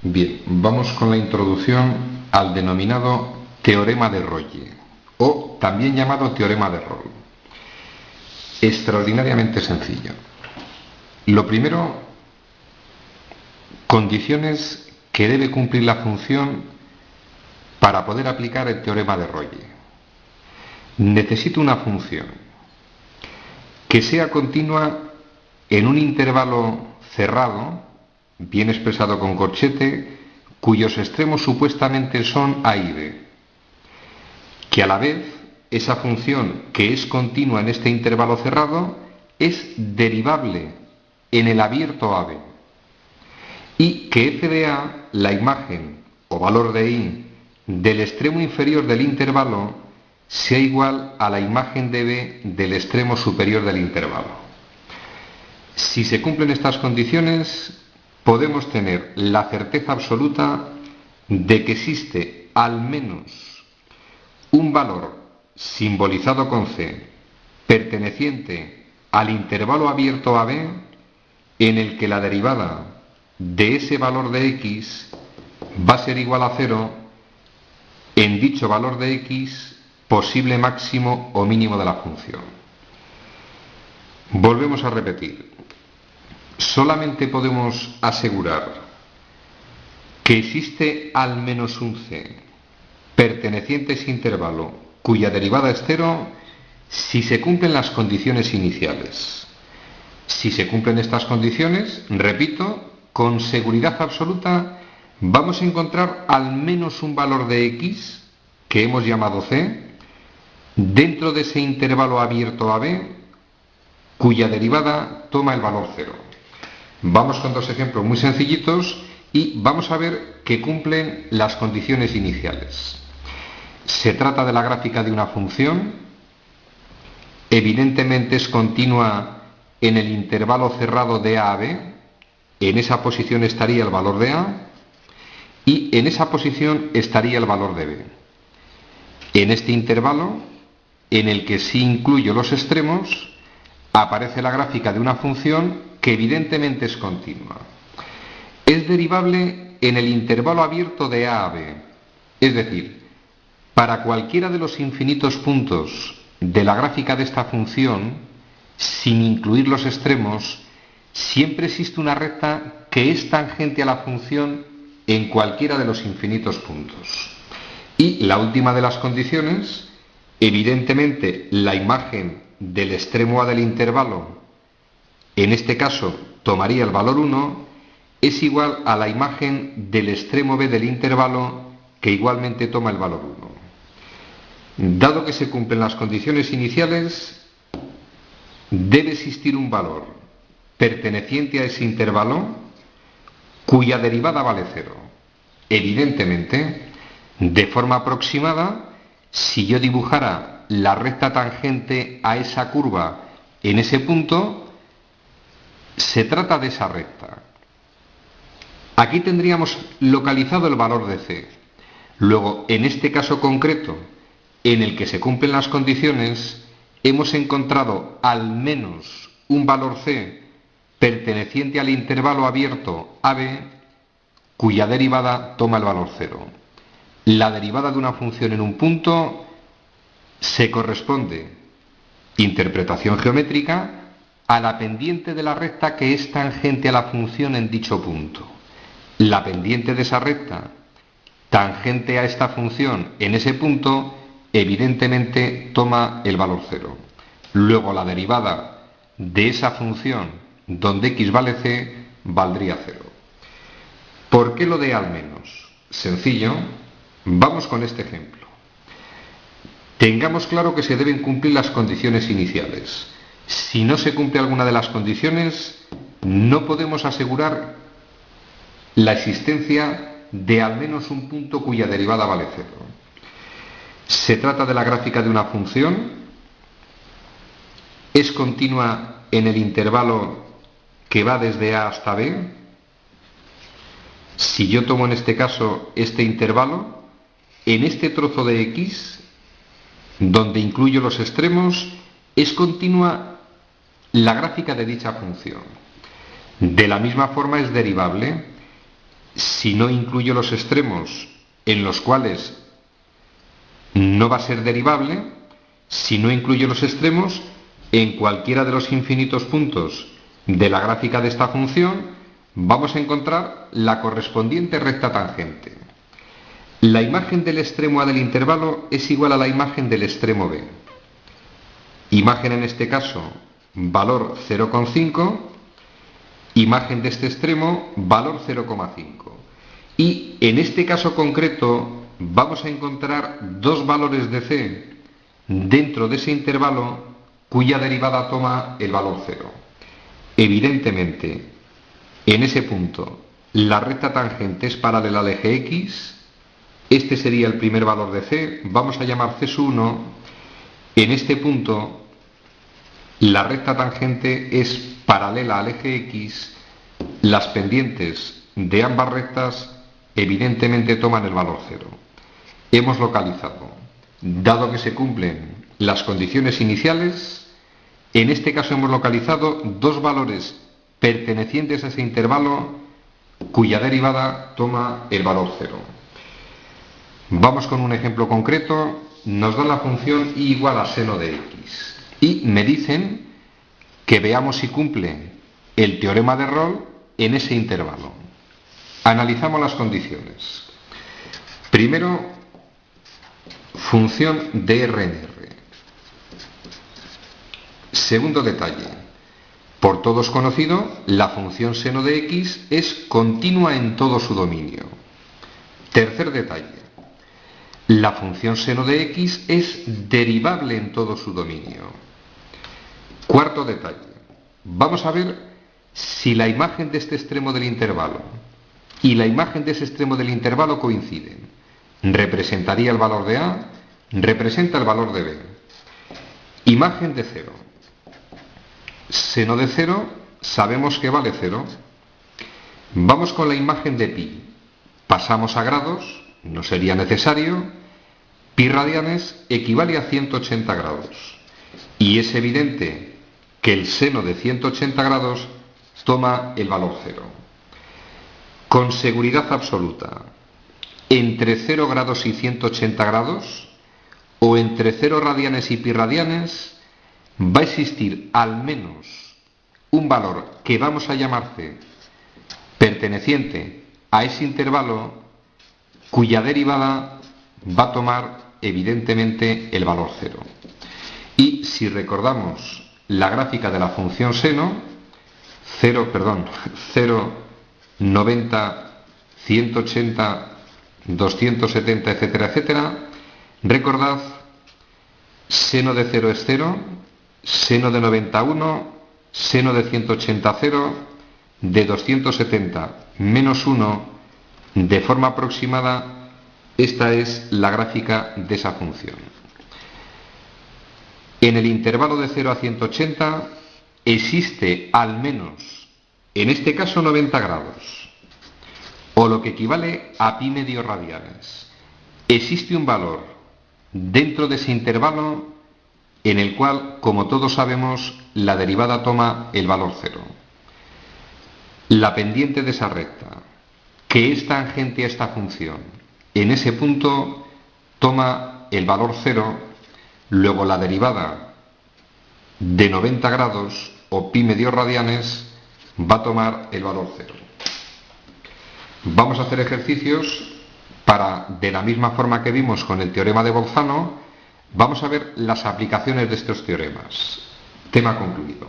Bien, vamos con la introducción al denominado teorema de Rolle, o también llamado teorema de Rolle. Extraordinariamente sencillo. Lo primero, condiciones que debe cumplir la función para poder aplicar el teorema de Rolle. Necesito una función que sea continua en un intervalo cerrado, bien expresado con corchete, cuyos extremos supuestamente son A y B, que a la vez esa función que es continua en este intervalo cerrado es derivable en el abierto AB, y que f de A, la imagen o valor de I del extremo inferior del intervalo, sea igual a la imagen de B del extremo superior del intervalo. Si se cumplen estas condiciones, podemos tener la certeza absoluta de que existe al menos un valor simbolizado con C perteneciente al intervalo abierto AB en el que la derivada de ese valor de X va a ser igual a 0 en dicho valor de X posible máximo o mínimo de la función. Volvemos a repetir. Solamente podemos asegurar que existe al menos un C perteneciente a ese intervalo cuya derivada es 0 si se cumplen las condiciones iniciales. Si se cumplen estas condiciones, repito, con seguridad absoluta vamos a encontrar al menos un valor de X que hemos llamado C dentro de ese intervalo abierto AB cuya derivada toma el valor 0. Vamos con dos ejemplos muy sencillitos y vamos a ver que cumplen las condiciones iniciales. Se trata de la gráfica de una función, evidentemente es continua en el intervalo cerrado de A a B, en esa posición estaría el valor de A y en esa posición estaría el valor de B. En este intervalo, en el que sí incluyo los extremos, aparece la gráfica de una función que evidentemente es continua. Es derivable en el intervalo abierto de A a B, es decir, para cualquiera de los infinitos puntos de la gráfica de esta función, sin incluir los extremos, siempre existe una recta que es tangente a la función en cualquiera de los infinitos puntos. Y la última de las condiciones, evidentemente la imagen del extremo A del intervalo, en este caso tomaría el valor 1, es igual a la imagen del extremo B del intervalo, que igualmente toma el valor 1. Dado que se cumplen las condiciones iniciales, debe existir un valor perteneciente a ese intervalo cuya derivada vale 0. Evidentemente, de forma aproximada, si yo dibujara la recta tangente a esa curva en ese punto, se trata de esa recta. Aquí tendríamos localizado el valor de C. Luego, en este caso concreto, en el que se cumplen las condiciones, hemos encontrado al menos un valor C perteneciente al intervalo abierto AB, cuya derivada toma el valor 0. La derivada de una función en un punto se corresponde, interpretación geométrica, a la pendiente de la recta que es tangente a la función en dicho punto. La pendiente de esa recta, tangente a esta función en ese punto, evidentemente toma el valor 0. Luego la derivada de esa función donde x vale c valdría 0. ¿Por qué lo de al menos? Sencillo, vamos con este ejemplo. Tengamos claro que se deben cumplir las condiciones iniciales. Si no se cumple alguna de las condiciones, no podemos asegurar la existencia de al menos un punto cuya derivada vale 0. Se trata de la gráfica de una función, es continua en el intervalo que va desde A hasta B. Si yo tomo en este caso este intervalo, en este trozo de X, donde incluyo los extremos, es continua la gráfica de dicha función. De la misma forma es derivable si no incluyo los extremos en los cuales no va a ser derivable, si no incluyo los extremos, en cualquiera de los infinitos puntos de la gráfica de esta función vamos a encontrar la correspondiente recta tangente. La imagen del extremo A del intervalo es igual a la imagen del extremo B. Imagen en este caso, valor 0,5, imagen de este extremo, valor 0,5. Y en este caso concreto vamos a encontrar dos valores de C dentro de ese intervalo cuya derivada toma el valor 0. Evidentemente, en ese punto, la recta tangente es paralela al eje X. Este sería el primer valor de C. Vamos a llamar C1. En este punto, la recta tangente es paralela al eje X. Las pendientes de ambas rectas evidentemente toman el valor 0. Hemos localizado, dado que se cumplen las condiciones iniciales, en este caso hemos localizado dos valores pertenecientes a ese intervalo cuya derivada toma el valor 0. Vamos con un ejemplo concreto. Nos da la función y igual a seno de x y me dicen que veamos si cumple el teorema de Rolle en ese intervalo. Analizamos las condiciones. Primero, función de RNR. Segundo detalle. Por todos conocido, la función seno de x es continua en todo su dominio. Tercer detalle. La función seno de x es derivable en todo su dominio. Cuarto detalle. Vamos a ver si la imagen de este extremo del intervalo y la imagen de ese extremo del intervalo coinciden. Representaría el valor de A, representa el valor de B. Imagen de 0. Seno de 0 sabemos que vale 0. Vamos con la imagen de pi. Pasamos a grados, no sería necesario. Pi radianes equivale a 180 grados. Y es evidente que el seno de 180 grados toma el valor 0. Con seguridad absoluta, entre 0 grados y 180 grados, o entre 0 radianes y pi radianes, va a existir al menos un valor que vamos a llamar C, perteneciente a ese intervalo, cuya derivada va a tomar evidentemente el valor 0. Y si recordamos la gráfica de la función seno, 0, 90, 180, 270, etcétera, etcétera, recordad, seno de 0 es 0, seno de 91, seno de 180, 0, de 270 menos 1, de forma aproximada, esta es la gráfica de esa función. En el intervalo de 0 a 180 existe al menos, en este caso 90 grados, o lo que equivale a pi medio radianes. Existe un valor dentro de ese intervalo en el cual, como todos sabemos, la derivada toma el valor 0. La pendiente de esa recta, que es tangente a esta función, en ese punto toma el valor 0, luego la derivada de 90 grados o pi medio radianes va a tomar el valor 0. Vamos a hacer ejercicios para, de la misma forma que vimos con el teorema de Bolzano, vamos a ver las aplicaciones de estos teoremas. Tema concluido.